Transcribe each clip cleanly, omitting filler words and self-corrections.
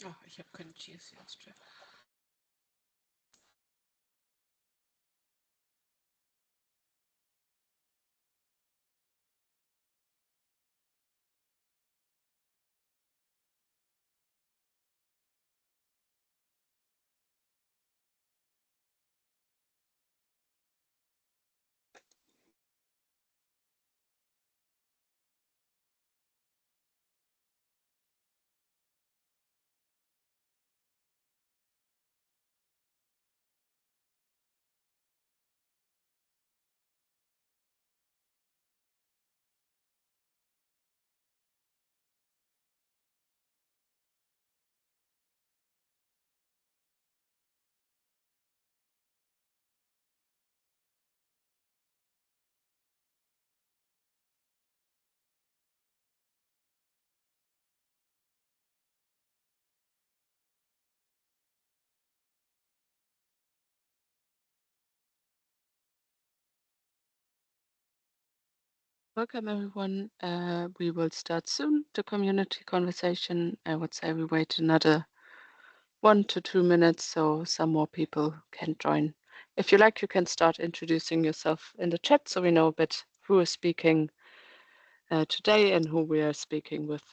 Oh, ich habe keinen GeoSphere Austria. Welcome everyone. We will start soon the community conversation. I would say we wait another 1 to 2 minutes so some more people can join. If you like, you can start introducing yourself in the chat so we know a bit who is speaking today and who we are speaking with.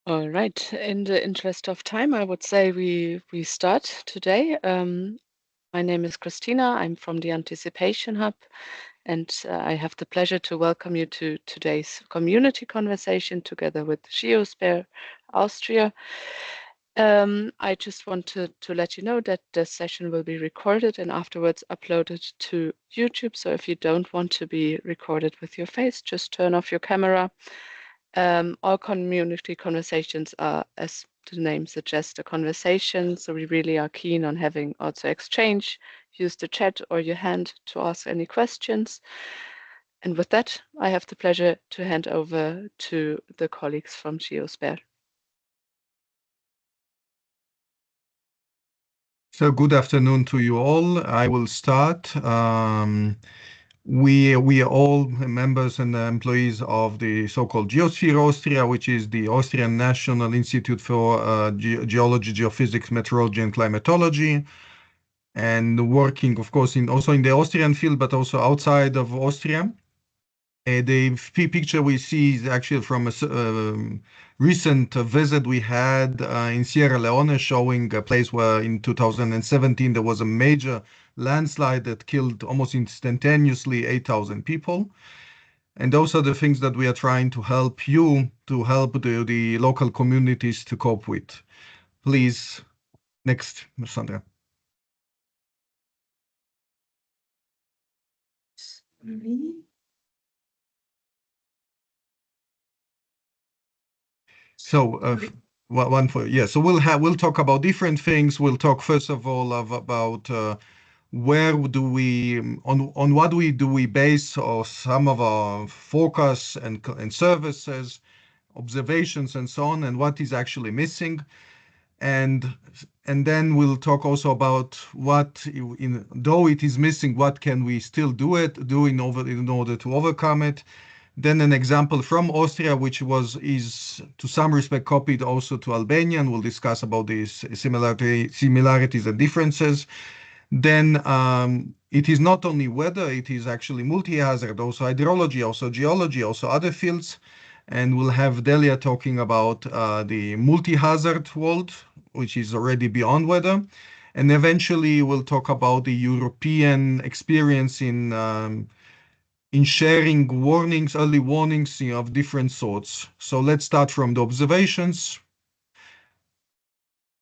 All right. In the interest of time, I would say we start today. My name is Christina. I'm from the Anticipation Hub, and I have the pleasure to welcome you to today's community conversation together with GeoSphere Austria. I just want to let you know that the session will be recorded and afterwards uploaded to YouTube. So if you don't want to be recorded with your face, just turn off your camera. All community conversations are, as the name suggests, a conversation. So we really are keen on having also exchange. Use the chat or your hand to ask any questions. And with that, I have the pleasure to hand over to the colleagues from GeoSphere. So good afternoon to you all. I will start. We are all members and employees of the so-called GeoSphere Austria, which is the Austrian National Institute for Geology, Geophysics, Meteorology, and Climatology, and working, of course, also in the Austrian field, but also outside of Austria. The picture we see is actually from a recent visit we had in Sierra Leone, showing a place where in 2017 there was a major landslide that killed almost instantaneously 8,000 people. And those are the things that we are trying to help you, to help the local communities to cope with. Please, next, Sandra. So so we'll talk about different things. We'll talk first of all about where do we on what do we base or some of our focus and services, observations and so on, and what is actually missing, and then we'll talk also about what though it is missing, what can we still do in order to overcome it. Then an example from Austria, which is to some respect copied also to Albania, and we'll discuss about these similarities and differences. Then it is not only weather, it is actually multi-hazard, also hydrology, also geology, also other fields. And we'll have Delia talking about the multi-hazard world, which is already beyond weather. And eventually, we'll talk about the European experience in sharing warnings, early warnings, of different sorts. So let's start from the observations.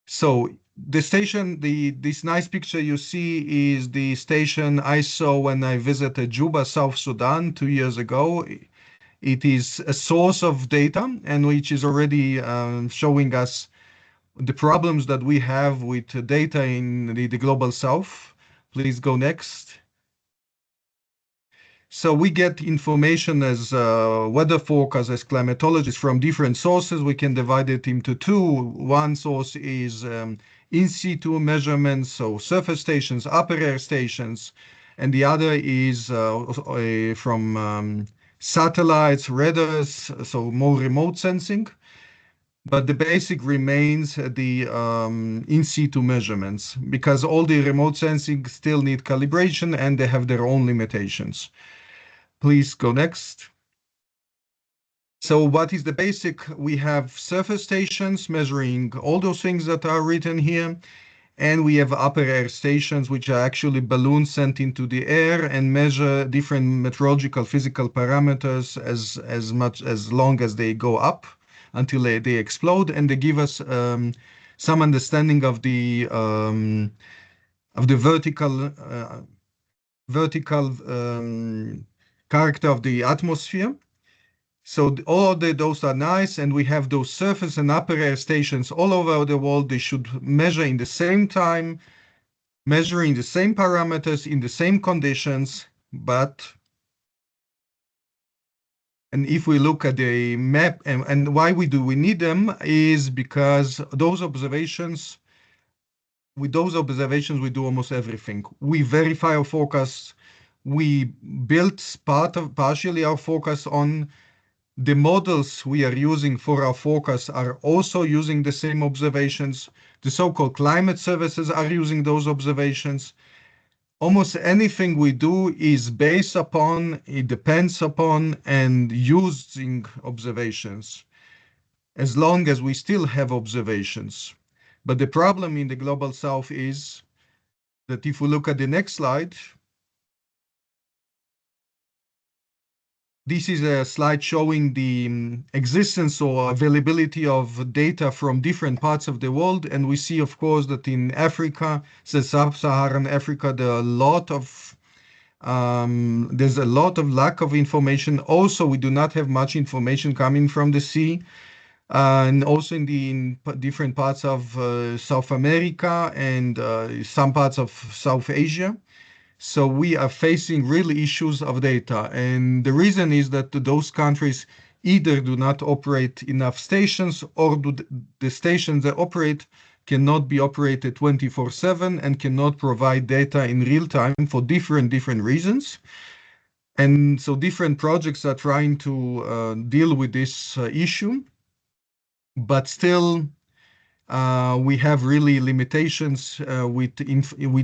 So the station, this nice picture you see is the station I saw when I visited Juba, South Sudan 2 years ago. It is a source of data and which is already showing us the problems that we have with data in the global south. Please go next. So we get information as weather forecast, as climatologists from different sources. We can divide it into two. One source is in situ measurements, so surface stations, upper air stations, and the other is from satellites, radars, so more remote sensing. But the basic remains the in situ measurements because all the remote sensing still need calibration and they have their own limitations. Please go next. So what is the basic? We have surface stations measuring all those things that are written here. And we have upper air stations, which are actually balloons sent into the air and measure different meteorological physical parameters as much as long as they go up until they explode. And they give us some understanding of the vertical character of the atmosphere. So all those are nice, and we have those surface and upper air stations all over the world. They should measure in the same time, measuring the same parameters in the same conditions, and if we look at the map, and why we need them is because with those observations, we do almost everything. We verify our forecasts. We built partially our forecast on the models we are using for our forecasts are also using the same observations. The so-called climate services are using those observations. Almost anything we do is based upon, it depends upon, and using observations, as long as we still have observations. But the problem in the global south is that if we look at the next slide, this is a slide showing the existence or availability of data from different parts of the world. And we see, of course, that in Africa, sub-Saharan Africa, there's a lot of lack of information. Also, we do not have much information coming from the sea. And also in different parts of South America and some parts of South Asia. So we are facing real issues of data. And the reason is that those countries either do not operate enough stations or the stations they operate cannot be operated 24/7 and cannot provide data in real time for different reasons. And so different projects are trying to deal with this issue, but still we have really limitations with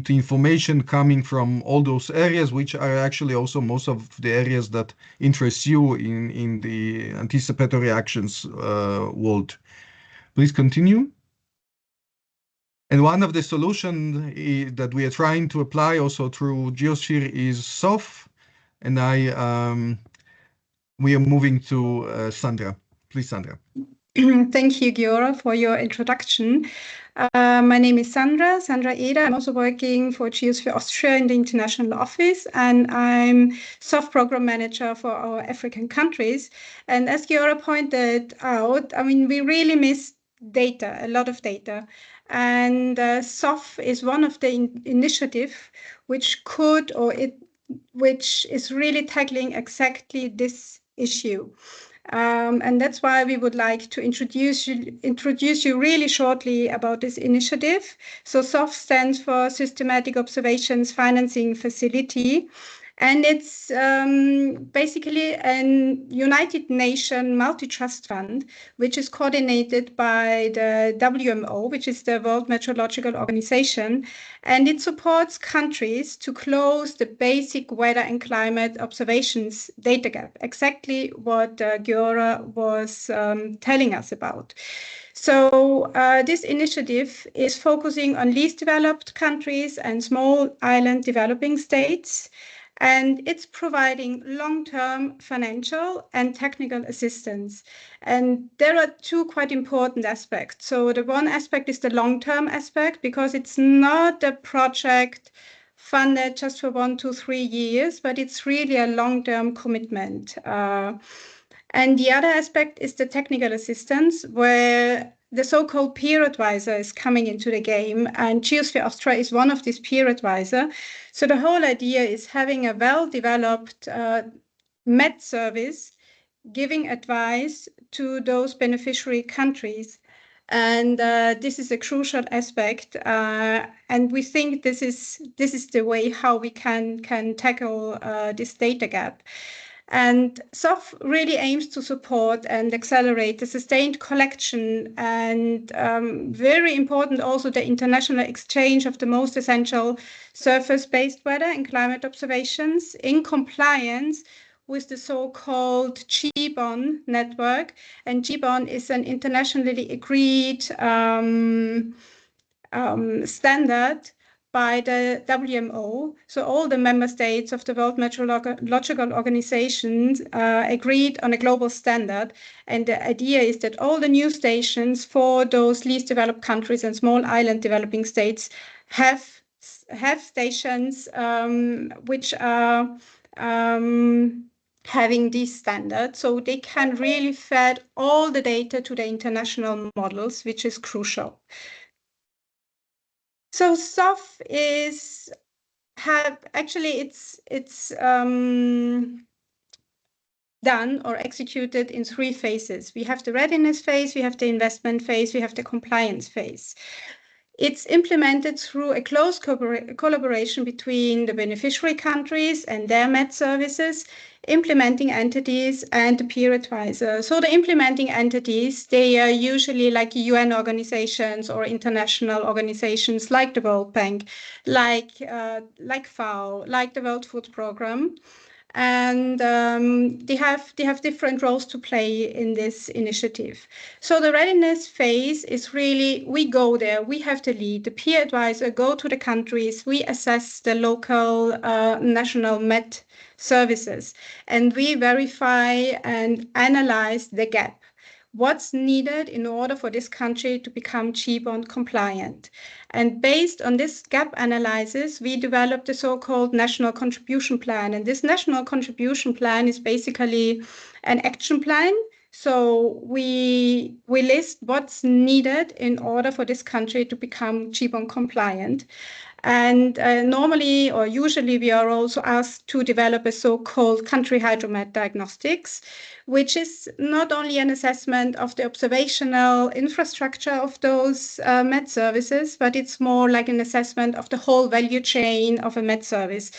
information coming from all those areas, which are actually also most of the areas that interest you in the anticipatory actions world. Please continue. And one of the solutions that we are trying to apply also through GeoSphere is SOF. And we are moving to Sandra. Please, Sandra. Thank you, Giora, for your introduction. My name is Sandra Eder. I'm also working for GeoSphere Austria in the international office, and I'm soft program manager for our African countries. And as Giora pointed out, I mean, we really miss data, a lot of data. And SOF is one of the initiatives which which is really tackling exactly this issue. And that's why we would like to introduce you really shortly about this initiative. So SOF stands for Systematic Observations Financing Facility. And it's basically a United Nations multi-trust fund, which is coordinated by the WMO, which is the World Meteorological Organization. And it supports countries to close the basic weather and climate observations data gap, exactly what Giora was telling us about. So this initiative is focusing on least developed countries and small island developing states, and it's providing long-term financial and technical assistance. And there are two quite important aspects. So the one aspect is the long-term aspect, because it's not a project funded just for 1 to 3 years, but it's really a long-term commitment. And the other aspect is the technical assistance, where the so-called peer advisor is coming into the game, and GeoSphere Austria is one of these peer advisor. So the whole idea is having a well-developed MET service giving advice to those beneficiary countries. And this is a crucial aspect, and we think this is the way how we can tackle this data gap. And SOF really aims to support and accelerate the sustained collection and very important also the international exchange of the most essential surface-based weather and climate observations in compliance with the so-called GBON network. And GBON is an internationally agreed standard by the WMO. So all the member states of the World Meteorological Organization agreed on a global standard. And the idea is that all the new stations for those least developed countries and small island developing states have stations which are having these standards, so they can really feed all the data to the international models, which is crucial. So SOF it's done or executed in 3 phases. We have the readiness phase, we have the investment phase, we have the compliance phase. It's implemented through a close collaboration between the beneficiary countries and their MET services, implementing entities, and the peer advisor. So the implementing entities, they are usually like UN organizations or international organizations like the World Bank, like FAO, like the World Food Programme. And they have different roles to play in this initiative. So the readiness phase is really, we go there, we have the lead, the peer advisor go to the countries, we assess the local national MET services, and we verify and analyze the gap. What's needed in order for this country to become GBON compliant? And based on this gap analysis, we developed the so-called National Contribution Plan. And this National Contribution Plan is basically an action plan. So we list what's needed in order for this country to become GBON compliant. And normally or usually we are also asked to develop a so-called country hydromet diagnostics, which is not only an assessment of the observational infrastructure of those MET services, but it's more like an assessment of the whole value chain of a MET service.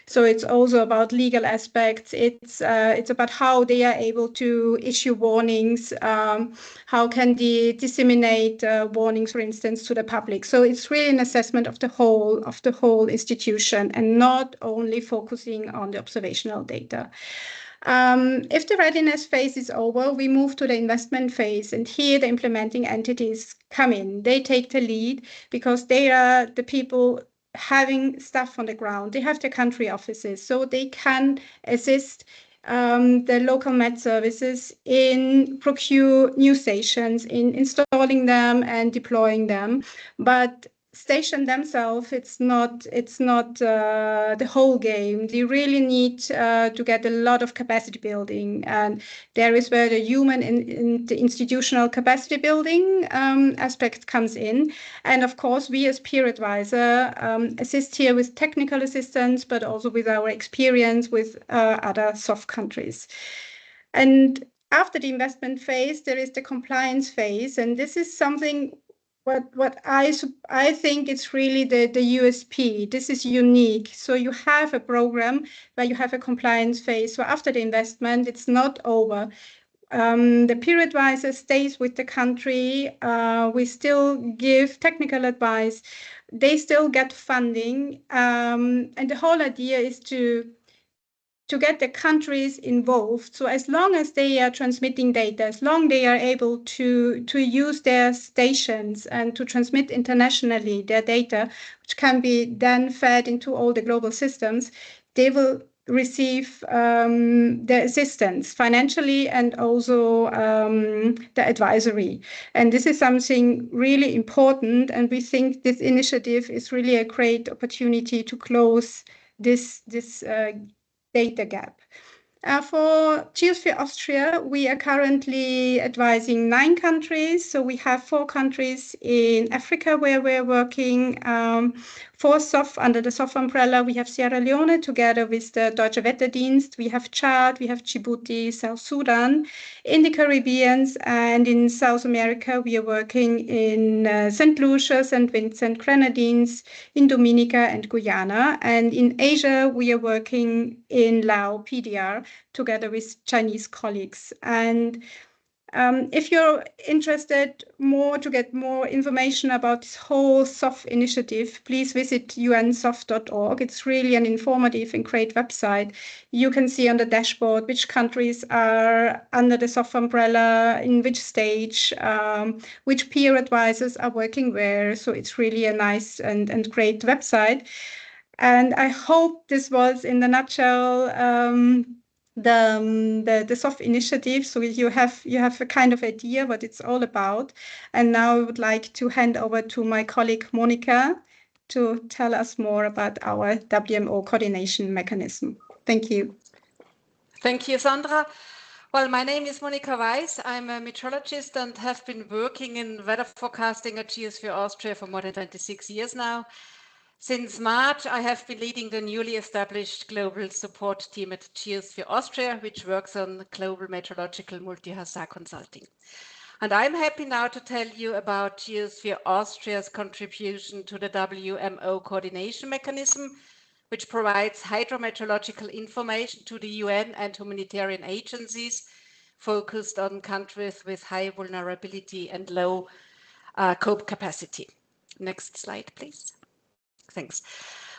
So it's also about legal aspects. It's about how they are able to issue warnings, how can they disseminate warnings, for instance, to the public. So it's really an assessment of the whole institution and not only focusing on the observational data. If the readiness phase is over, we move to the investment phase, and here the implementing entities come in. They take the lead because they are the people having stuff on the ground. They have their country offices, so they can assist the local MET services in procure new stations, in installing them and deploying them. But station themselves, it's not the whole game. They really need to get a lot of capacity building, and there is where the human in the institutional capacity building aspect comes in. And of course, we as peer advisor assist here with technical assistance, but also with our experience with other soft countries. And after the investment phase, there is the compliance phase, and this is something what I think it's really the USP. This is unique. So you have a program where you have a compliance phase. So after the investment, it's not over. The peer advisor stays with the country. We still give technical advice. They still get funding. And the whole idea is to to get the countries involved. So as long as they are transmitting data, as long they are able to use their stations and to transmit internationally their data, which can be then fed into all the global systems, they will receive the assistance financially and also the advisory. And this is something really important. And we think this initiative is really a great opportunity to close this data gap. For GeoSphere Austria, we are currently advising 9 countries. So we have 4 countries in Africa where we're working. For SOF, under the SOF umbrella, we have Sierra Leone together with the Deutsche Wetterdienst. We have Chad, we have Djibouti, South Sudan. In the Caribbean and in South America, we are working in St. Lucia, St. Vincent, Grenadines, in Dominica and Guyana. And in Asia, we are working in Laos, PDR, together with Chinese colleagues. And if you're interested to get more information about this whole SOF initiative, please visit unsof.org. It's really an informative and great website. You can see on the dashboard which countries are under the SOF umbrella, in which stage, which peer advisors are working where. So it's really a nice and great website. And I hope this was, in the nutshell, the SOF initiative, so you have a kind of idea what it's all about. And now I would like to hand over to my colleague Monica to tell us more about our WMO coordination mechanism. Thank you. Thank you, Sandra. Well, my name is Monika Weiss. I'm a meteorologist and have been working in weather forecasting at GeoSphere Austria for more than 26 years now. Since March, I have been leading the newly established global support team at GeoSphere Austria, which works on global meteorological multi-hazard consulting. And I'm happy now to tell you about GeoSphere Austria's contribution to the WMO coordination mechanism, which provides hydrometeorological information to the UN and humanitarian agencies focused on countries with high vulnerability and low cope capacity. Next slide, please. Thanks.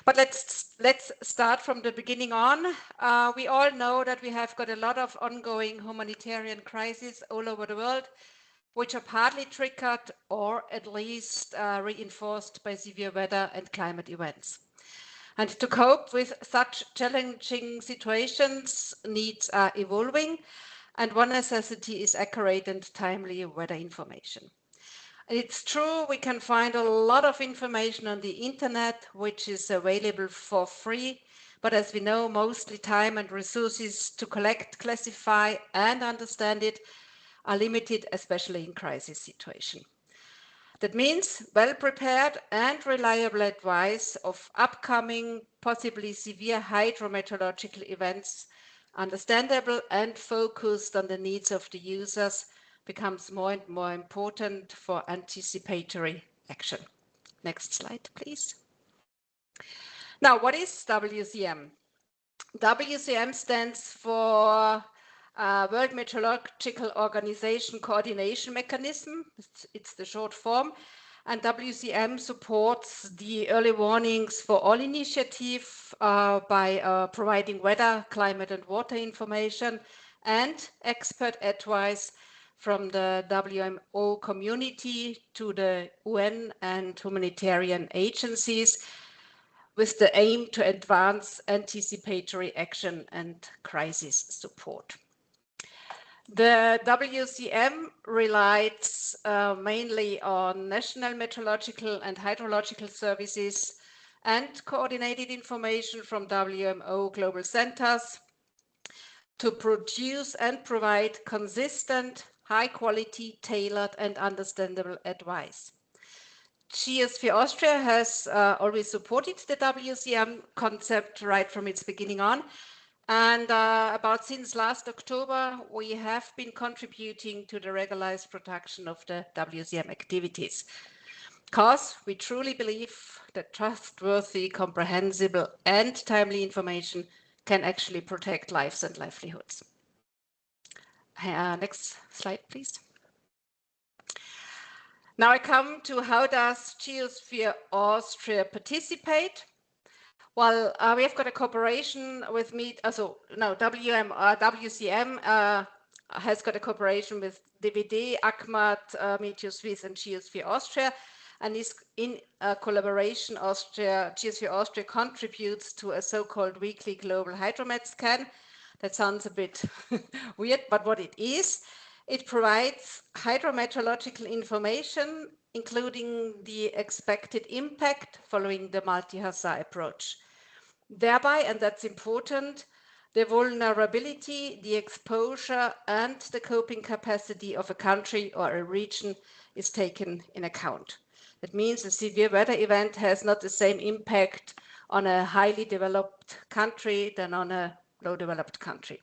But let's start from the beginning on. We all know that we have got a lot of ongoing humanitarian crises all over the world, which are partly triggered or at least reinforced by severe weather and climate events. And to cope with such challenging situations, needs are evolving, and one necessity is accurate and timely weather information. It's true, we can find a lot of information on the internet, which is available for free. But as we know, mostly time and resources to collect, classify, and understand it are limited, especially in crisis situations. That means well-prepared and reliable advice of upcoming, possibly severe hydrometeorological events, understandable and focused on the needs of the users, becomes more and more important for anticipatory action. Next slide, please. Now, what is WCM? WCM stands for World Meteorological Organization Coordination Mechanism. It's the short form. And WCM supports the early warnings for all initiatives by providing weather, climate, and water information and expert advice from the WMO community to the UN and humanitarian agencies, with the aim to advance anticipatory action and crisis support. The WCM relies mainly on national meteorological and hydrological services and coordinated information from WMO global centers to produce and provide consistent, high quality, tailored and understandable advice. GeoSphere Austria has always supported the WCM concept right from its beginning on. And about since last October, we have been contributing to the regularized production of the WCM activities. Because we truly believe that trustworthy, comprehensible and timely information can actually protect lives and livelihoods. Next slide, please. Now I come to how does GeoSphere Austria participate? Well, we have got a cooperation with WCM has got a cooperation with DVD, ACMAT, MeteoSwiss and GeoSphere Austria, and is in collaboration. GeoSphere Austria contributes to a so-called weekly global hydromet scan. That sounds a bit weird, but what it is, it provides hydrometeorological information, including the expected impact following the multi-hazard approach. Thereby, and that's important, the vulnerability, the exposure, and the coping capacity of a country or a region is taken in account. That means a severe weather event has not the same impact on a highly developed country than on a low developed country.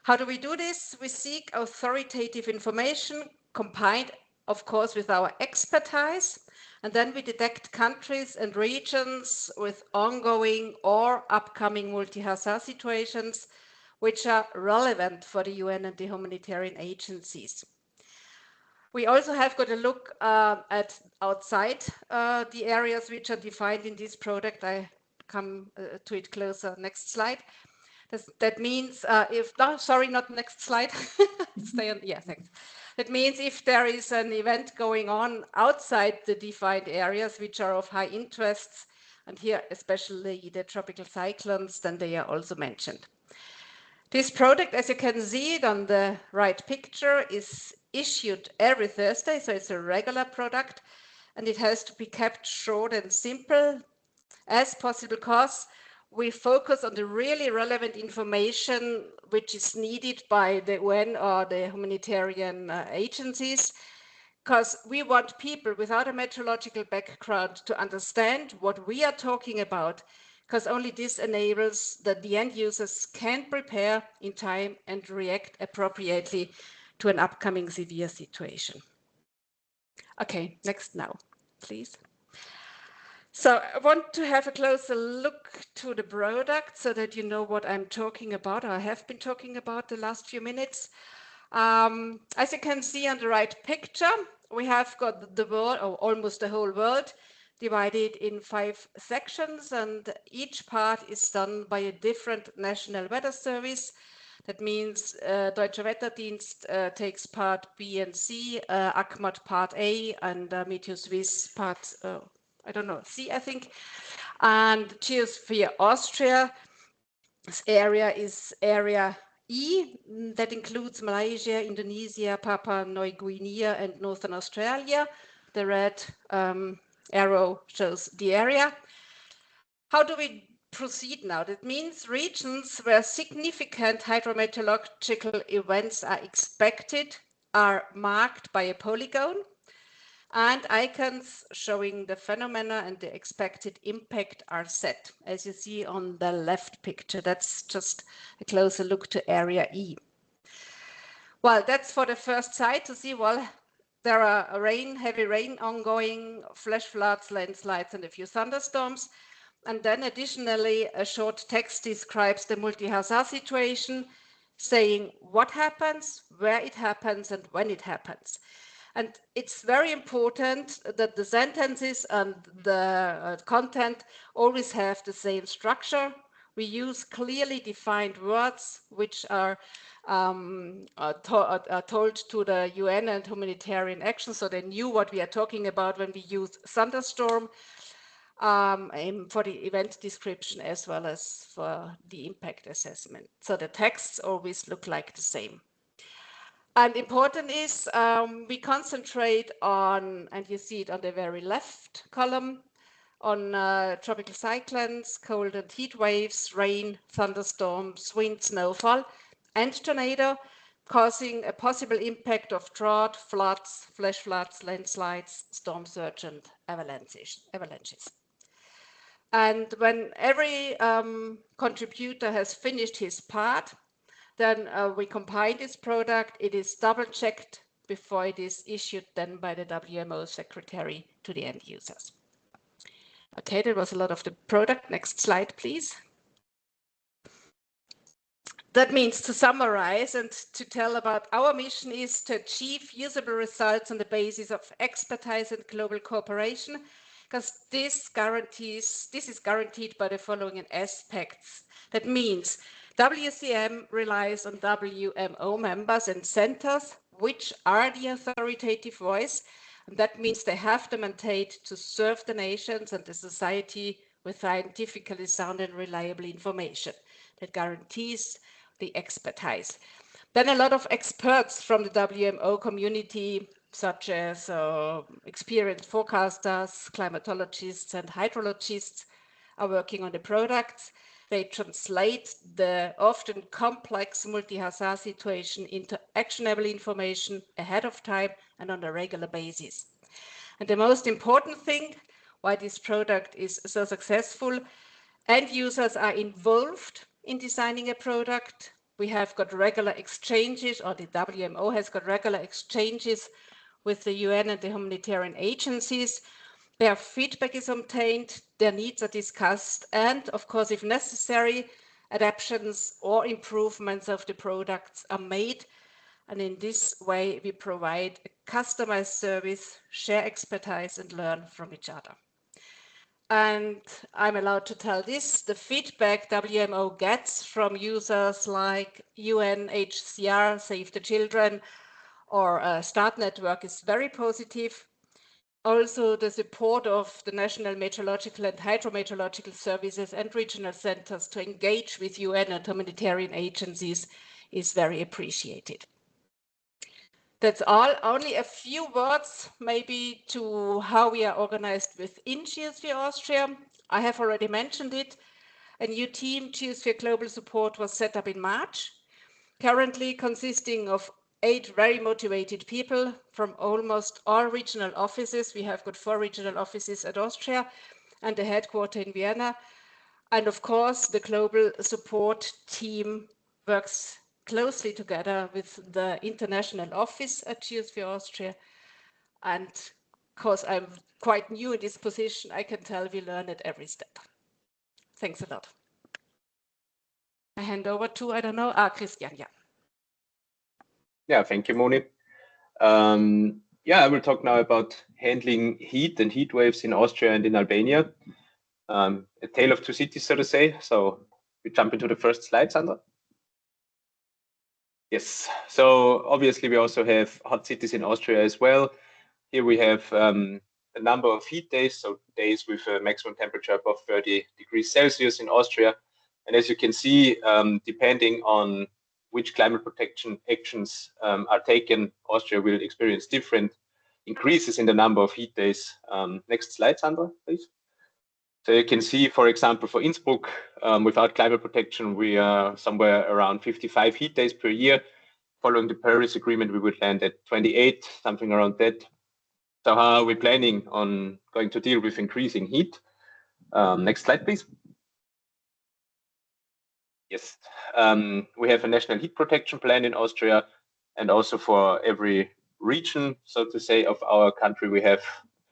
How do we do this? We seek authoritative information combined, of course, with our expertise, and then we detect countries and regions with ongoing or upcoming multi-hazard situations which are relevant for the UN and the humanitarian agencies. We also have got a look at outside the areas which are defined in this product. I come to it closer. Next slide. That means sorry, not next slide. Stay on. Yeah, thanks. That means if there is an event going on outside the defined areas which are of high interests, and here especially the tropical cyclones, then they are also mentioned. This product, as you can see it on the right picture, is issued every Thursday, so it's a regular product, and it has to be kept short and simple as possible because we focus on the really relevant information which is needed by the UN or the humanitarian agencies, because we want people without a meteorological background to understand what we are talking about, because only this enables that the end users can prepare in time and react appropriately to an upcoming severe situation. Okay, next now, please. So I want to have a closer look to the product so that you know what I'm talking about, or I have been talking about the last few minutes. As you can see on the right picture, we have got the world, or almost the whole world, divided in 5 sections, and each part is done by a different national weather service. That means Deutscher Wetterdienst takes part B and C, ACMAT part A, and MeteoSwiss part I don't know, C, I think. And GeoSphere Austria, this area is area E, that includes Malaysia, Indonesia, Papua New Guinea, and Northern Australia. The red arrow shows the area. How do we proceed now? That means regions where significant hydrometeorological events are expected are marked by a polygon, and icons showing the phenomena and the expected impact are set, as you see on the left picture. That's just a closer look to area E. Well, that's for the first site to see, well, there are heavy rain ongoing, flash floods, landslides, and a few thunderstorms. And then additionally, a short text describes the multi-hazard situation, saying what happens, where it happens, and when it happens. And it's very important that the sentences and the content always have the same structure. We use clearly defined words which are told to the UN and humanitarian action, so they knew what we are talking about when we use thunderstorm for the event description as well as for the impact assessment. So the texts always look like the same. And important is we concentrate on, and you see it on the very left column, on tropical cyclones, cold and heat waves, rain, thunderstorms, wind, snowfall, and tornado, causing a possible impact of drought, floods, flash floods, landslides, storm surge, and avalanches. And when every contributor has finished his part, then we combine this product. It is double-checked before it is issued then by the WMO secretary to the end users. Okay, that was a lot of the product. Next slide, please. That means to summarize and to tell about our mission is to achieve usable results on the basis of expertise and global cooperation because this is guaranteed by the following aspects. That means WCM relies on WMO members and centers, which are the authoritative voice, and that means they have to maintain to serve the nations and the society with scientifically sound and reliable information that guarantees the expertise. Then a lot of experts from the WMO community, such as experienced forecasters, climatologists, and hydrologists, are working on the products. They translate the often complex multi-hazard situation into actionable information ahead of time and on a regular basis. And the most important thing, why this product is so successful, end users are involved in designing a product. We have got regular exchanges, or the WMO has got regular exchanges with the UN and the humanitarian agencies. Their feedback is obtained, their needs are discussed, and of course, if necessary, adaptations or improvements of the products are made. And in this way, we provide a customized service, share expertise, and learn from each other. And I'm allowed to tell this, the feedback WMO gets from users like UNHCR, Save the Children, or START Network is very positive. Also, the support of the national meteorological and hydrometeorological services and regional centers to engage with UN and humanitarian agencies is very appreciated. That's all. Only a few words maybe to how we are organized within GeoSphere Austria. I have already mentioned it. A new team, GeoSphere Global Support, was set up in March, currently consisting of 8 very motivated people from almost all regional offices. We have got 4 regional offices at Austria and the headquarters in Vienna. And of course, the global support team works closely together with the international office at GeoSphere Austria. And because I'm quite new in this position, I can tell we learn at every step. Thanks a lot. I hand over to, I don't know, Christian, yeah. Yeah, thank you, Moni. Yeah, I will talk now about handling heat and heat waves in Austria and in Albania. A tale of two cities, so to say. So we jump into the first slide, Sandra. Yes, so obviously we also have hot cities in Austria as well. Here we have a number of heat days, so days with a maximum temperature above 30 degrees Celsius in Austria. And as you can see, depending on which climate protection actions are taken, Austria will experience different increases in the number of heat days. Next slide, Sandra, please. So you can see, for example, for Innsbruck, without climate protection, we are somewhere around 55 heat days per year. Following the Paris Agreement, we would land at 28, something around that. So how are we planning on going to deal with increasing heat? Next slide, please. Yes, we have a national heat protection plan in Austria, and also for every region, so to say, of our country, we have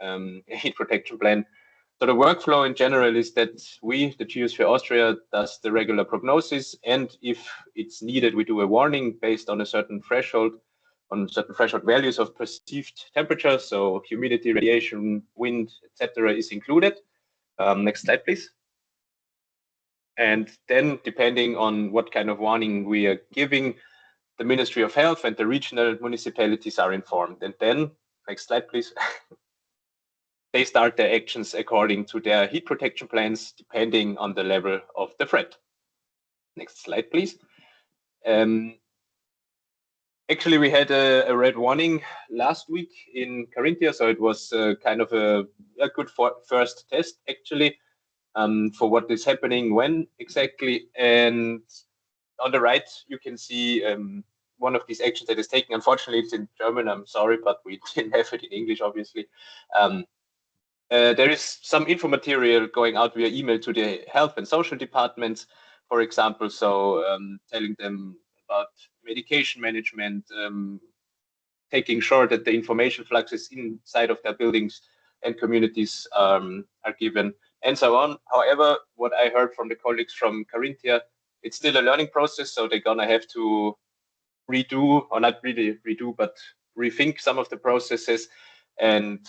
a heat protection plan. So the workflow in general is that we, the GeoSphere Austria, does the regular prognosis, and if it's needed, we do a warning based on a certain threshold, on certain threshold values of perceived temperature, so humidity, radiation, wind, etc. is included. Next slide, please. And then, depending on what kind of warning we are giving, the Ministry of Health and the regional municipalities are informed. And then, next slide, please. They start their actions according to their heat protection plans, depending on the level of the threat. Next slide, please. Actually, we had a red warning last week in Carinthia, so it was kind of a good first test, actually. For what is happening when exactly. And on the right, you can see one of these actions that is taken. Unfortunately, it's in German, I'm sorry, but we didn't have it in English, obviously. There is some info material going out via email to the health and social departments, for example, so telling them about medication management, taking sure that the information fluxes inside of their buildings and communities are given, and so on. However, what I heard from the colleagues from Carinthia, it's still a learning process, so they're gonna have to redo, or not really redo, but rethink some of the processes. And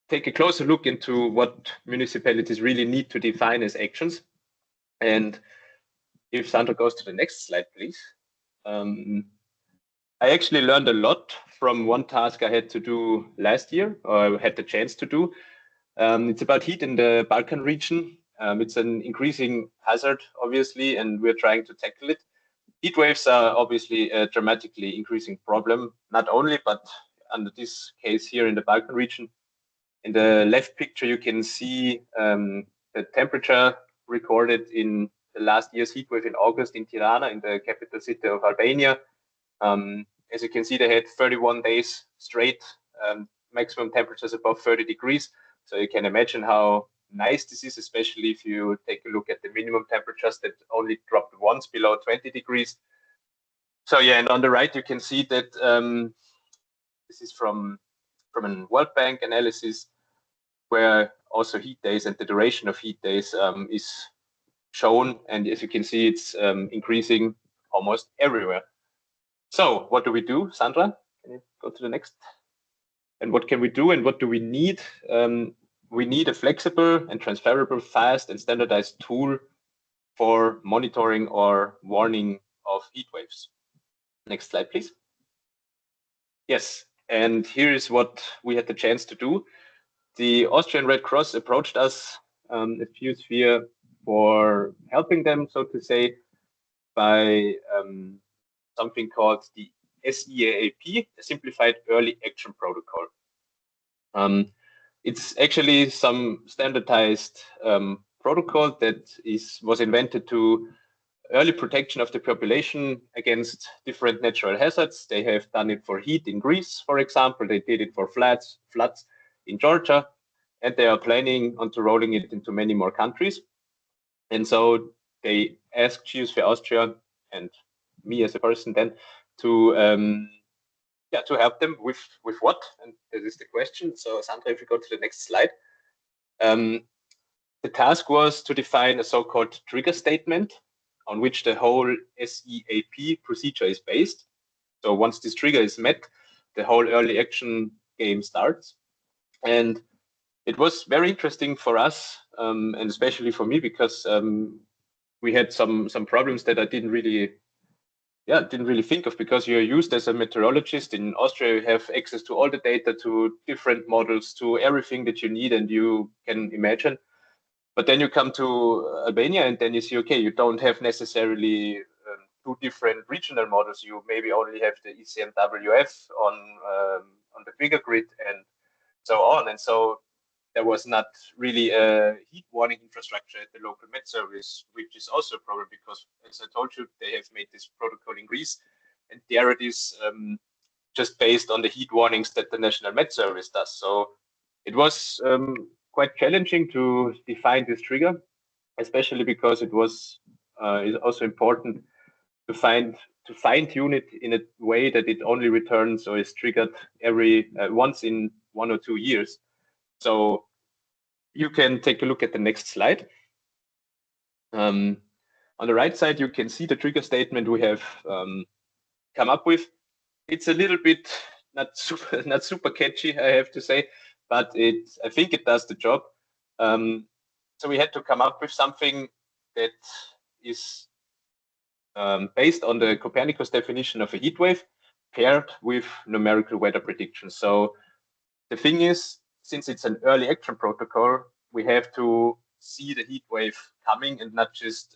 take a closer look into what municipalities really need to define as actions. And if Sandra goes to the next slide, please. I actually learned a lot from one task I had to do last year, or I had the chance to do. It's about heat in the Balkan region. It's an increasing hazard, obviously, and we're trying to tackle it. Heat waves are obviously a dramatically increasing problem, not only, but under this case here in the Balkan region. In the left picture, you can see the temperature recorded in the last year's heat wave in August in Tirana, in the capital city of Albania. As you can see, they had 31 days straight maximum temperatures above 30 degrees. So you can imagine how nice this is, especially if you take a look at the minimum temperatures that only dropped once below 20 degrees. So yeah, and on the right, you can see that this is from a World Bank analysis, where also heat days and the duration of heat days is shown. And as you can see, it's increasing almost everywhere. So what do we do, Sandra? Can you go to the next? And what can we do and what do we need? We need a flexible and transferable, fast and standardized tool for monitoring or warning of heat waves. Next slide, please. Yes, and here is what we had the chance to do. The Austrian Red Cross approached us at GeoSphere for helping them, so to say, by something called the SEAAP, a Simplified Early Action Protocol. It's actually some standardized protocol that was invented to early protection of the population against different natural hazards. They have done it for heat in Greece, for example. They did it for floods in Georgia, and they are planning on rolling it into many more countries. And so they asked GeoSphere Austria and me as a person then to help them with what? And this is the question. So Sandra, if you go to the next slide. The task was to define a so-called trigger statement on which the whole SEAP procedure is based. So once this trigger is met, the whole early action game starts. And it was very interesting for us, and especially for me, because we had some problems that I didn't really think of, because you're used as a meteorologist in Austria, you have access to all the data, to different models, to everything that you need and you can imagine. But then you come to Albania and then you see, okay, you don't have necessarily two different regional models. You maybe only have the ECMWF on the bigger grid and so on. And so there was not really a heat warning infrastructure at the local Met service, which is also a problem because, as I told you, they have made this protocol in Greece, and there it is just based on the heat warnings that the National Met Service does. So it was quite challenging to define this trigger, especially because it was also important to fine-tune it in a way that it only returns or is triggered every once in 1 or 2 years. So you can take a look at the next slide. On the right side, you can see the trigger statement we have come up with. It's a little bit not super catchy, I have to say, but I think it does the job. So we had to come up with something that is based on the Copernicus definition of a heat wave paired with numerical weather predictions. So the thing is, since it's an early action protocol, we have to see the heat wave coming and not just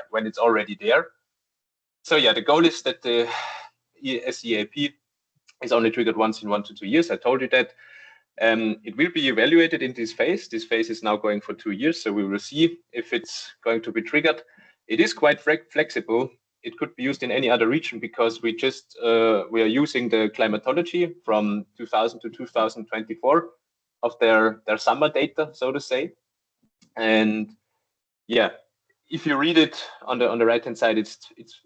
when it's already there. So yeah, the goal is that the SEAP is only triggered once in 1 to 2 years. I told you that. It will be evaluated in this phase. This phase is now going for 2 years, so we will see if it's going to be triggered. It is quite flexible. It could be used in any other region because we are using the climatology from 2000 to 2024 of their summer data, so to say. And yeah, if you read it on the right hand side, it's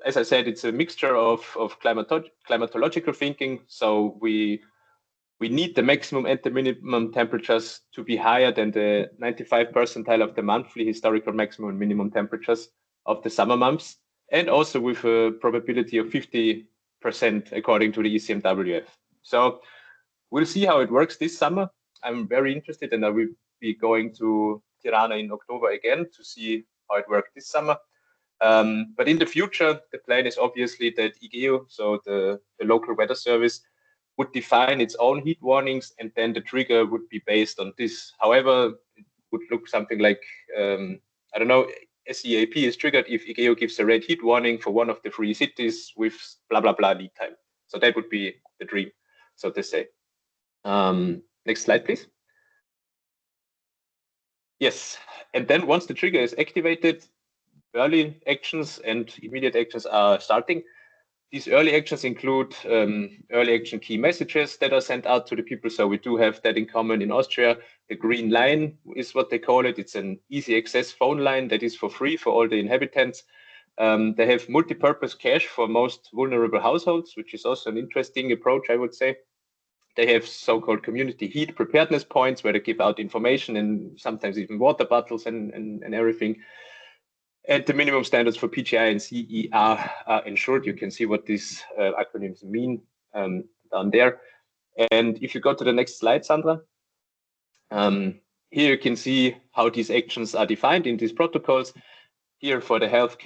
as I said, it's a mixture of climatological thinking. So we need the maximum and the minimum temperatures to be higher than the 95th percentile of the monthly historical maximum and minimum temperatures of the summer months, and also with a probability of 50% according to the ECMWF. So we'll see how it works this summer. I'm very interested, and I will be going to Tirana in October again to see how it worked this summer. But in the future, the plan is obviously that IGEO, so the local weather service, would define its own heat warnings, and then the trigger would be based on this. However, it would look something like, I don't know, SEAP is triggered if IGEO gives a red heat warning for one of the 3 cities with blah, blah, blah lead time. So that would be the dream, so to say. Next slide, please. Yes, and then once the trigger is activated, early actions and immediate actions are starting. These early actions include early action key messages that are sent out to the people. So we do have that in common in Austria. The green line is what they call it. It's an easy access phone line that is for free for all the inhabitants. They have multi-purpose cache for most vulnerable households, which is also an interesting approach, I would say. They have so-called community heat preparedness points where they give out information and sometimes even water bottles and everything. And the minimum standards for PGI and CE are ensured. You can see what these acronyms mean down there. And if you go to the next slide, Sandra, here you can see how these actions are defined in these protocols. Here for the health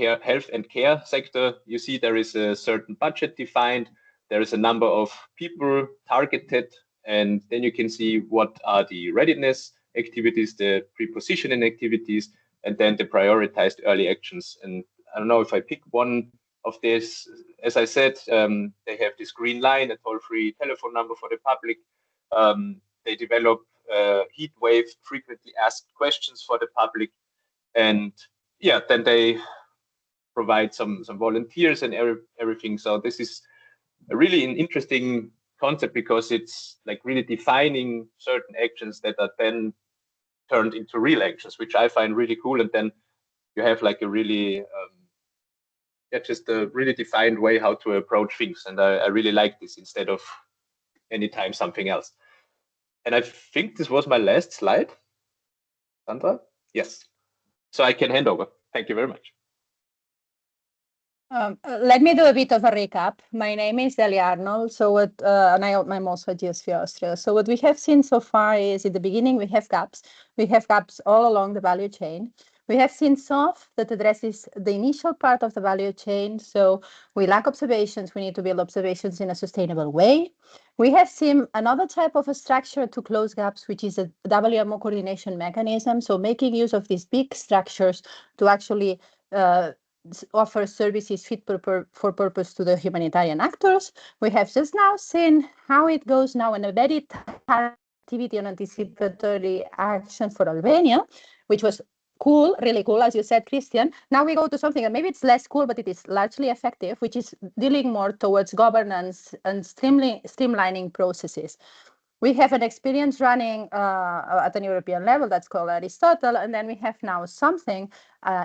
and care sector, you see there is a certain budget defined. There is a number of people targeted, and then you can see what are the readiness activities, the pre-positioning activities, and then the prioritized early actions. And I don't know if I pick one of this. As I said, they have this green line, a toll-free telephone number for the public. They develop heat wave frequently asked questions for the public, and yeah, then they provide some volunteers and everything. So this is really an interesting concept because it's like really defining certain actions that are then turned into real actions, which I find really cool. And then you have like a really, just a really defined way how to approach things. And I really like this instead of anytime something else. And I think this was my last slide. Sandra? Yes. So I can hand over. Thank you very much. Let me do a bit of a recap. My name is Delia Arnold, and I'm also at GeoSphere Austria. So what we have seen so far is in the beginning, we have gaps. We have gaps all along the value chain. We have seen SOF that addresses the initial part of the value chain. So we lack observations. We need to build observations in a sustainable way. We have seen another type of a structure to close gaps, which is a WMO coordination mechanism. So making use of these big structures to actually offer services fit for purpose to the humanitarian actors. We have just now seen how it goes now in a very activity on anticipatory action for Albania, which was cool, really cool, as you said, Christian. Now we go to something that maybe it's less cool, but it is largely effective, which is dealing more towards governance and streamlining processes. We have an experience running at an European level that's called Aristotle, and then we have now something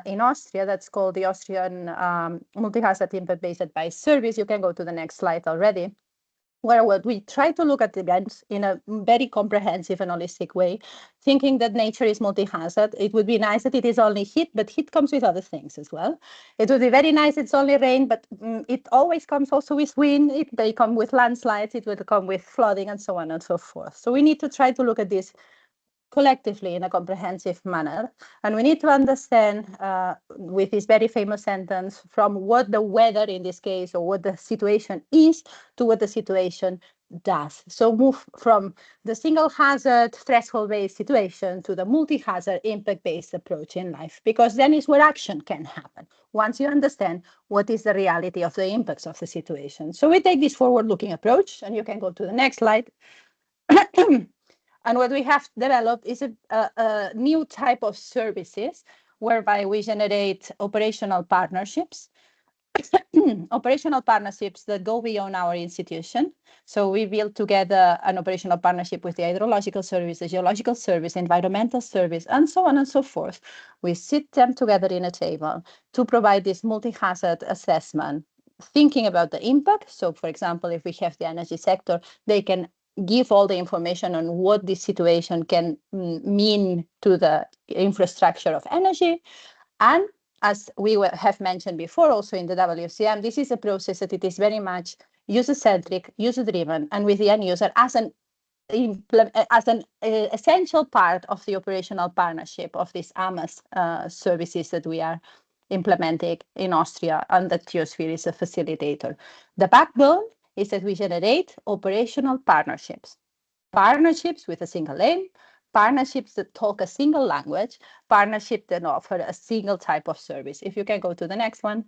in Austria that's called the Austrian Multi-Hazard Impact-Based Advice Service. You can go to the next slide already, where we try to look at the events in a very comprehensive and holistic way, thinking that nature is multi-hazard. It would be nice that it is only heat, but heat comes with other things as well. It would be very nice it's only rain, but it always comes also with wind. They come with landslides, it will come with flooding, and so on and so forth. So we need to try to look at this collectively in a comprehensive manner. And we need to understand with this very famous sentence from what the weather in this case or what the situation is to what the situation does. So move from the single hazard threshold-based situation to the multi-hazard impact-based approach in life, because then is where action can happen once you understand what is the reality of the impacts of the situation. So we take this forward-looking approach, and you can go to the next slide. And what we have developed is a new type of services whereby we generate operational partnerships, operational partnerships that go beyond our institution. So we build together an operational partnership with the hydrological service, the geological service, environmental service, and so on and so forth. We sit them together in a table to provide this multi-hazard assessment, thinking about the impact. So for example, if we have the energy sector, they can give all the information on what this situation can mean to the infrastructure of energy. And as we have mentioned before, also in the WCM, this is a process that it is very much user-centric, user-driven, and with the end user as an as an essential part of the operational partnership of these AMAS services that we are implementing in Austria, and that GeoSphere is a facilitator. The backbone is that we generate operational partnerships. Partnerships with a single aim, partnerships that talk a single language, partnerships that offer a single type of service. If you can go to the next one.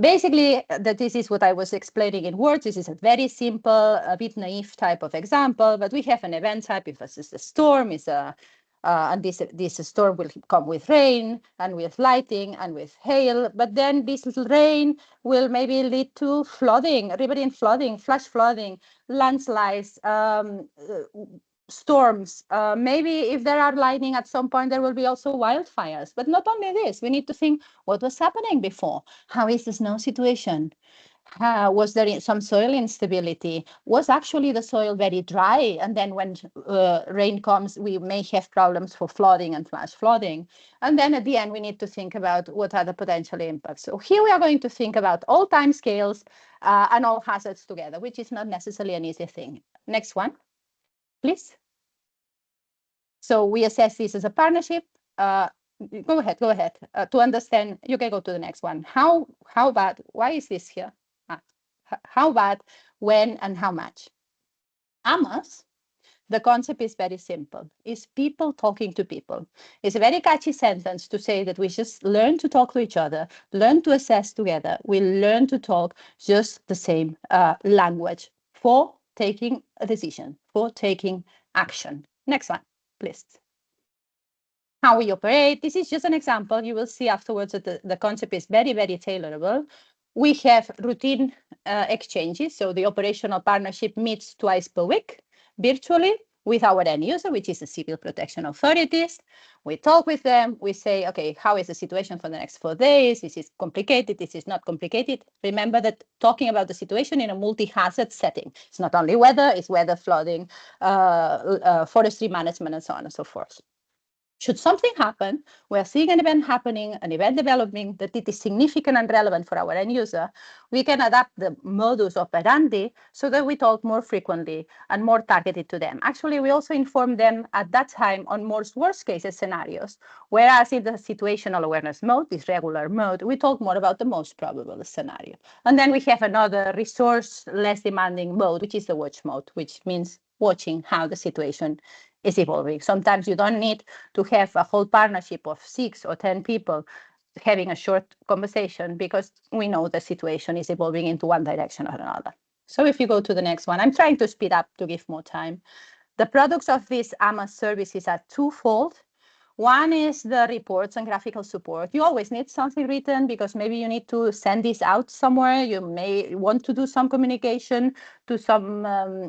Basically, this is what I was explaining in words. This is a very simple, a bit naive type of example, but we have an event type. If this is a storm, and this storm will come with rain and with lightning and with hail, but then this rain will maybe lead to flooding, riverine flooding, flash flooding, landslides, storms. Maybe if there are lightning at some point, there will be also wildfires. But not only this, we need to think what was happening before. How is the snow situation? Was there some soil instability? Was actually the soil very dry? And then when rain comes, we may have problems for flooding and flash flooding. And then at the end, we need to think about what are the potential impacts. So here we are going to think about all time scales and all hazards together, which is not necessarily an easy thing. Next one, please. So we assess this as a partnership. Go ahead. To understand, you can go to the next one. How bad? Why is this here? How bad, when, and how much? AMAS, the concept is very simple. It's people talking to people. It's a very catchy sentence to say that we just learn to talk to each other, learn to assess together. We learn to talk just the same language for taking a decision, for taking action. Next one, please. How we operate. This is just an example. You will see afterwards that the concept is very, very tailorable. We have routine exchanges. So the operational partnership meets twice per week virtually with our end user, which is the civil protection authorities. We talk with them. We say, okay, how is the situation for the next 4 days? This is complicated. This is not complicated. Remember that talking about the situation in a multi-hazard setting. It's not only weather, it's weather, flooding, forestry management, and so on and so forth. Should something happen, we are seeing an event happening, an event developing, that it is significant and relevant for our end user, we can adapt the modus operandi so that we talk more frequently and more targeted to them. Actually, we also inform them at that time on more worst case scenarios, whereas in the situational awareness mode, this regular mode, we talk more about the most probable scenario. And then we have another resource less demanding mode, which is the watch mode, which means watching how the situation is evolving. Sometimes you don't need to have a whole partnership of 6 or 10 people having a short conversation, because we know the situation is evolving into one direction or another. So if you go to the next one, I'm trying to speed up to give more time. The products of these AMAS services are twofold. One is the reports and graphical support. You always need something written because maybe you need to send this out somewhere. You may want to do some communication to some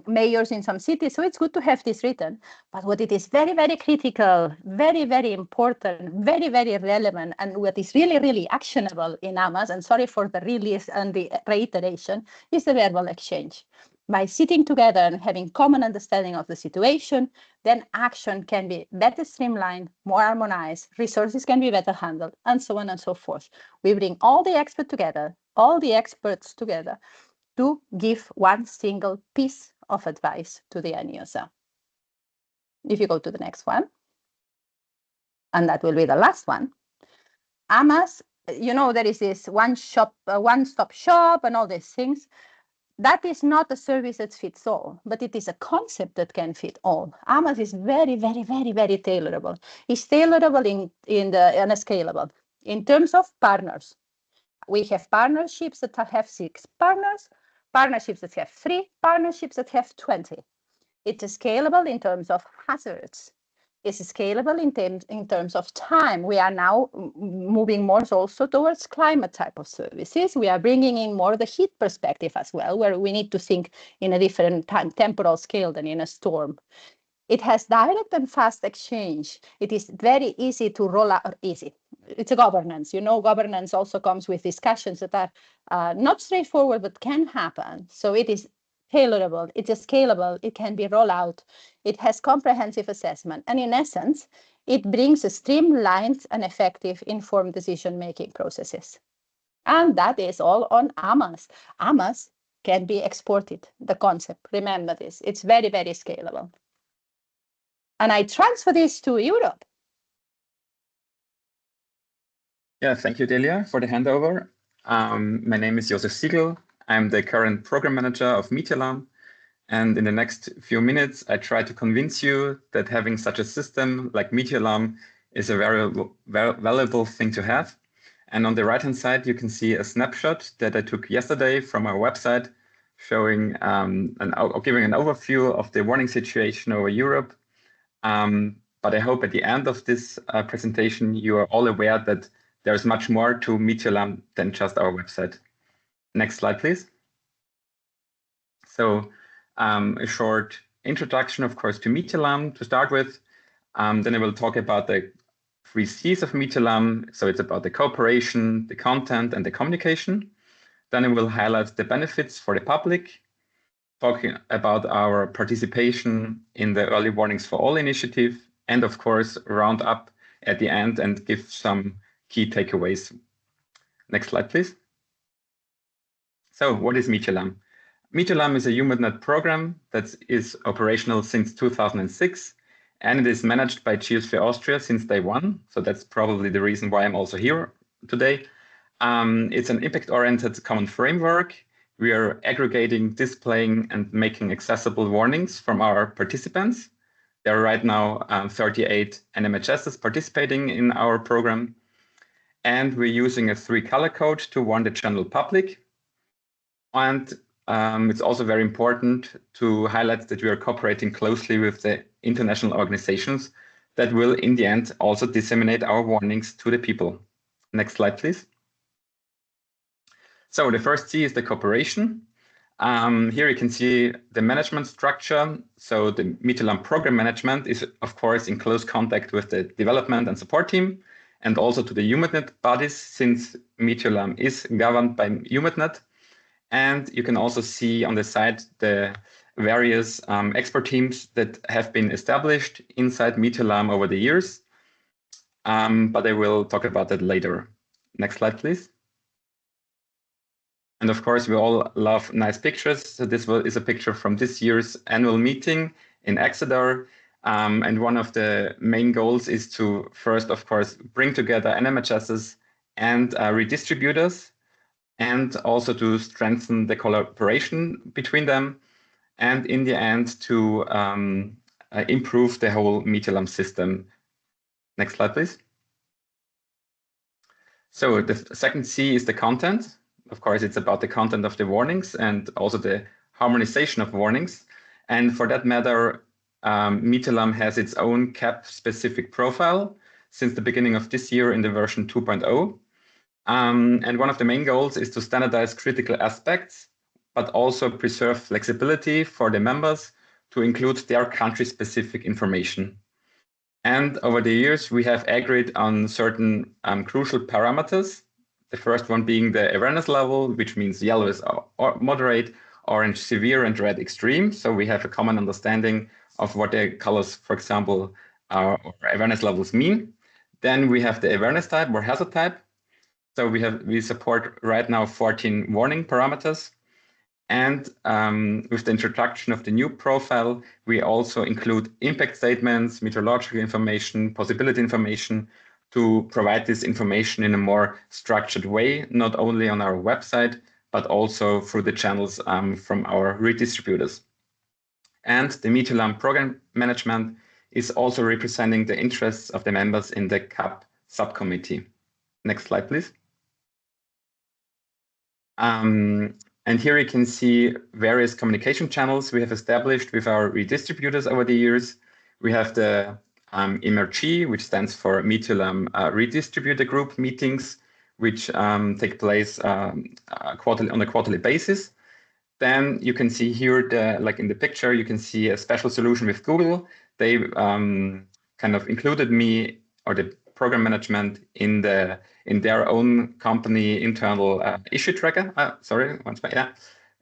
mayors in some cities. So it's good to have this written. But what it is very, very critical, very, very important, very, very relevant, and what is really, really actionable in AMAS, and sorry for the release and the reiteration, is the verbal exchange. By sitting together and having common understanding of the situation, then action can be better streamlined, more harmonized, resources can be better handled, and so on and so forth. We bring all the experts together to give one single piece of advice to the end user. If you go to the next one, and that will be the last one. AMAS, you know, there is this one-stop shop and all these things. That is not a service that fits all, but it is a concept that can fit all. AMAS is very, very, very, very tailorable. It's tailorable and scalable. In terms of partners, we have partnerships that have 6 partners, partnerships that have 3, partnerships that have 20. It's scalable in terms of hazards. It's scalable in terms of time. We are now moving more also towards climate type of services. We are bringing in more the heat perspective as well, where we need to think in a different temporal scale than in a storm. It has direct and fast exchange. It is very easy to roll out, easy. It's a governance. You know, governance also comes with discussions that are not straightforward, but can happen. So it is tailorable, it is scalable, it can be rolled out, it has comprehensive assessment, and in essence, it brings a streamlined and effective informed decision-making processes. And that is all on AMAS. AMAS can be exported, the concept. Remember this, it's very, very scalable. And I transfer this to Europe. Yeah, thank you, Delia, for the handover. My name is Josef Siegel. I'm the current program manager of MeteoAlarm. And in the next few minutes, I try to convince you that having such a system like MeteoAlarm is a very valuable thing to have. And on the right-hand side, you can see a snapshot that I took yesterday from our website, showing giving an overview of the warning situation over Europe. But I hope at the end of this presentation, you are all aware that there's much more to MeteoAlarm than just our website. Next slide, please. So a short introduction, of course, to MeteoAlarm to start with. Then I will talk about the 3 C's of MeteoAlarm. So it's about the cooperation, the content, and the communication. Then I will highlight the benefits for the public, talking about our participation in the Early Warnings for All initiative, and of course, round up at the end and give some key takeaways. Next slide, please. So what is MeteoAlarm? MeteoAlarm is a HumanNet program that is operational since 2006, and it is managed by GeoSphere Austria since day one. So that's probably the reason why I'm also here today. It's an impact-oriented common framework. We are aggregating, displaying, and making accessible warnings from our participants. There are right now 38 NMHSs participating in our program. And we're using a 3-color code to warn the general public. And it's also very important to highlight that we are cooperating closely with the international organizations that will, in the end, also disseminate our warnings to the people. Next slide, please. So the first C is the cooperation. Here you can see the management structure. So the MeteoAlarm program management is, of course, in close contact with the development and support team, and also to the HumanNet bodies, since MeteoAlarm is governed by HumanNet. And you can also see on the side the various expert teams that have been established inside MeteoAlarm over the years. But I will talk about that later. Next slide, please. And of course, we all love nice pictures. So this is a picture from this year's annual meeting in Exeter. And one of the main goals is to first, of course, bring together NMHSs and redistributors, and also to strengthen the collaboration between them, and in the end to improve the whole MeteoAlarm system. Next slide, please. So the second C is the content. Of course, it's about the content of the warnings and also the harmonization of warnings. And for that matter, MeteoAlarm has its own CAP-specific profile since the beginning of this year in the version 2.0. And one of the main goals is to standardize critical aspects, but also preserve flexibility for the members to include their country-specific information. And over the years, we have agreed on certain crucial parameters. The first one being the awareness level, which means yellow is moderate, orange severe, and red extreme. So we have a common understanding of what the colors, for example, or awareness levels mean. Then we have the awareness type or hazard type. So we support right now 14 warning parameters. And with the introduction of the new profile, we also include impact statements, meteorological information, possibility information, to provide this information in a more structured way, not only on our website, but also through the channels from our redistributors. And the MeteoAlarm program management is also representing the interests of the members in the CAP subcommittee. Next slide, please. And here you can see various communication channels we have established with our redistributors over the years. We have the MRG, which stands for MeteoAlarm Redistributor Group meetings, which take place on a quarterly basis. Then you can see here, like in the picture, you can see a special solution with Google. They kind of included me, or the program management, in their own company internal issue tracker.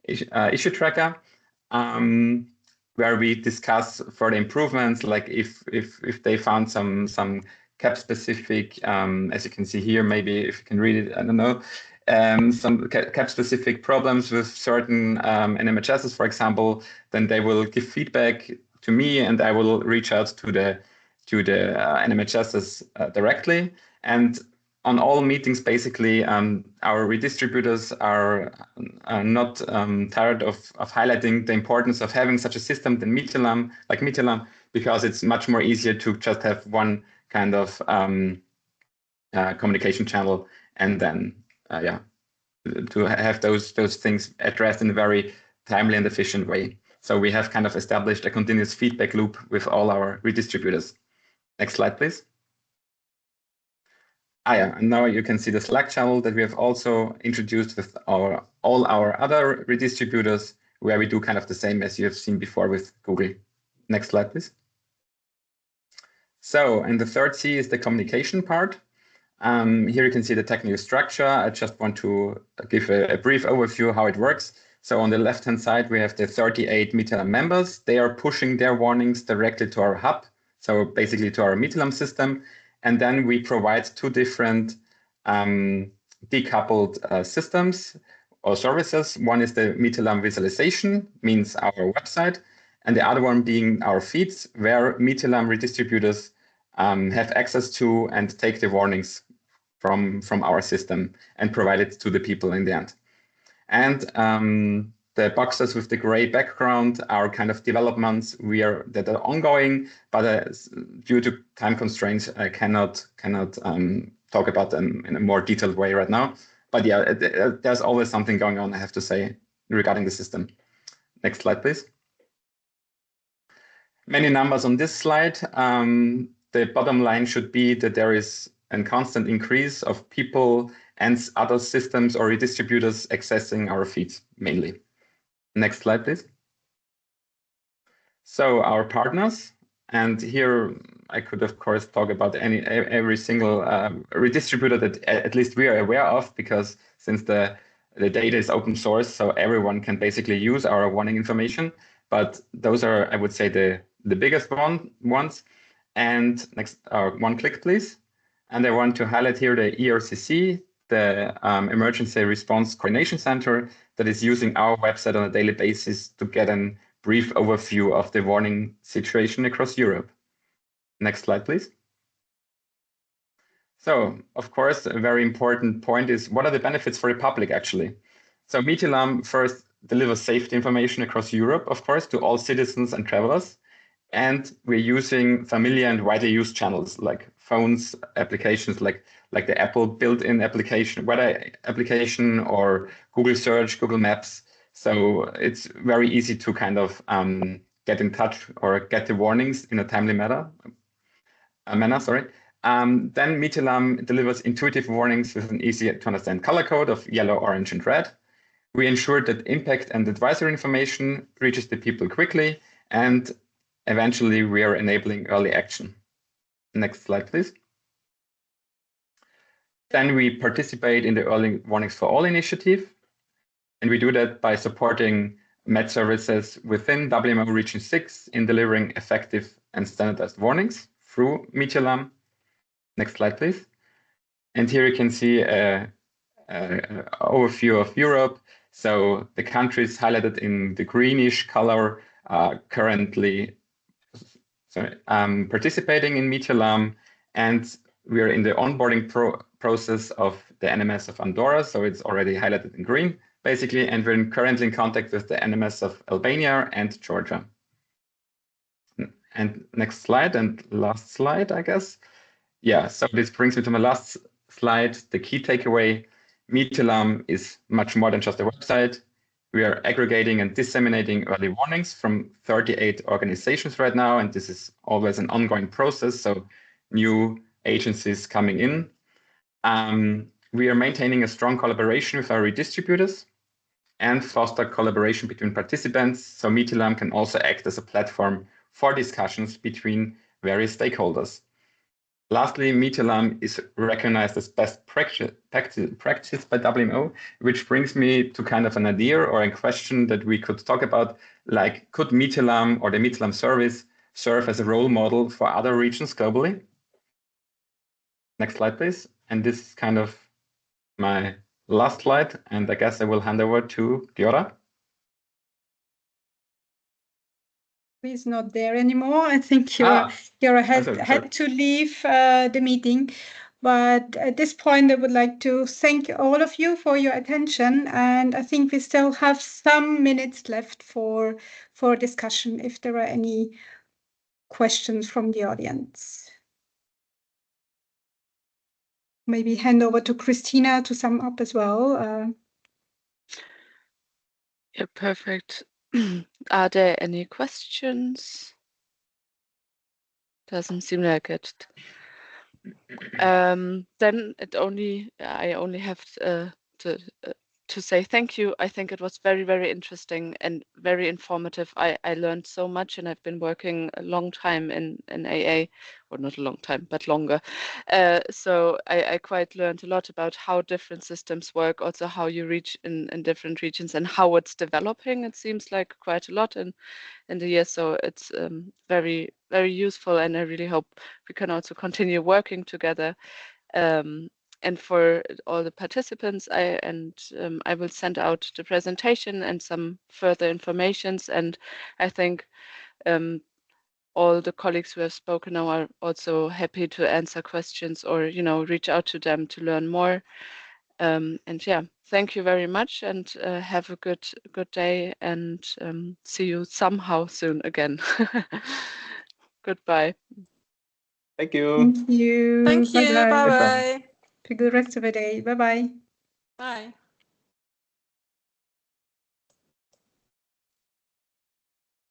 Issue tracker, where we discuss further improvements, like if they found some CAP specific, as you can see here, maybe if you can read it, I don't know, some CAP-specific problems with certain NMHSs, for example, then they will give feedback to me, and I will reach out to the NMHSs directly. And on all meetings, basically, our redistributors are not tired of highlighting the importance of having such a system than MeteoAlarm, because it's much more easier to just have one kind of communication channel, and then to have those things addressed in a very timely and efficient way. So we have kind of established a continuous feedback loop with all our redistributors. Next slide, please. And now you can see the Slack channel that we have also introduced with all our other redistributors, where we do kind of the same as you have seen before with Google. Next slide, please. So, and the third C is the communication part. Here you can see the technical structure. I just want to give a brief overview how it works. So on the left-hand side, we have the 38 MeteoAlarm members. They are pushing their warnings directly to our hub, so basically to our MeteoAlarm system. And then we provide two different decoupled systems or services. One is the MeteoAlarm visualization, means our website, and the other one being our feeds, where MeteoAlarm redistributors have access to and take the warnings from our system and provide it to the people in the end. And the boxes with the gray background are kind of developments that are ongoing, but due to time constraints, I cannot talk about them in a more detailed way right now. But yeah, there's always something going on, I have to say, regarding the system. Next slide, please. Many numbers on this slide. The bottom line should be that there is a constant increase of people and other systems or redistributors accessing our feeds mainly. Next slide, please. So our partners, and here I could of course talk about every single redistributor that at least we are aware of, because since the data is open source, so everyone can basically use our warning information. But those are, I would say, the biggest ones. And next, one click, please. And I want to highlight here the ERCC, the Emergency Response Coordination Center, that is using our website on a daily basis to get a brief overview of the warning situation across Europe. Next slide, please. So, of course, a very important point is, what are the benefits for the public, actually? So MeteoAlarm first delivers safety information across Europe, of course, to all citizens and travelers. And we're using familiar and widely used channels like phones, applications like the Apple built-in application, weather application, or Google Search, Google Maps. So it's very easy to kind of get in touch or get the warnings in a timely manner. Then MeteoAlarm delivers intuitive warnings with an easy to understand color code of yellow, orange, and red. We ensure that impact and advisory information reaches the people quickly, and eventually we are enabling early action. Next slide, please. Then we participate in the Early Warnings for All initiative, and we do that by supporting Met services within WMO Region 6 in delivering effective and standardized warnings through MeteoAlarm. Next slide, please. And here you can see an overview of Europe. So the countries highlighted in the greenish color are currently participating in MeteoAlarm, and we are in the onboarding process of the NMS of Andorra, so it's already highlighted in green, basically, and we're currently in contact with the NMS of Albania and Georgia. And next slide, and last slide, I guess. Yeah, so this brings me to my last slide. The key takeaway: MeteoAlarm is much more than just a website. We are aggregating and disseminating early warnings from 38 organizations right now, and this is always an ongoing process, so new agencies coming in. We are maintaining a strong collaboration with our redistributors and foster collaboration between participants, so MeteoAlarm can also act as a platform for discussions between various stakeholders. Lastly, MeteoAlarm is recognized as best practice by WMO, which brings me to kind of an idea or a question that we could talk about, like, could MeteoAlarm or the MeteoAlarm service serve as a role model for other regions globally? Next slide, please. And this is kind of my last slide, and I guess I will hand over to Giora. He's not there anymore. I think Giora had to leave the meeting. But at this point, I would like to thank all of you for your attention. And I think we still have some minutes left for discussion if there are any questions from the audience. Maybe hand over to Christina to sum up as well. Yeah, perfect. Are there any questions? Doesn't seem like it. Then I only have to say thank you. I think it was very, very interesting and very informative. I learned so much, and I've been working a long time in AA, or not a long time, but longer. So I quite learned a lot about how different systems work, also how you reach in different regions and how it's developing. It seems like quite a lot in the year, so it's very, very useful, and I really hope we can also continue working together. And for all the participants, I will send out the presentation and some further informations. And I think all the colleagues who have spoken now are also happy to answer questions or reach out to them to learn more. And yeah, thank you very much, and have a good day, and see you somehow soon again. Goodbye. Thank you. Thank you. Thank you. Bye-bye. Bye-bye. Have a good rest of the day. Bye-bye. Bye.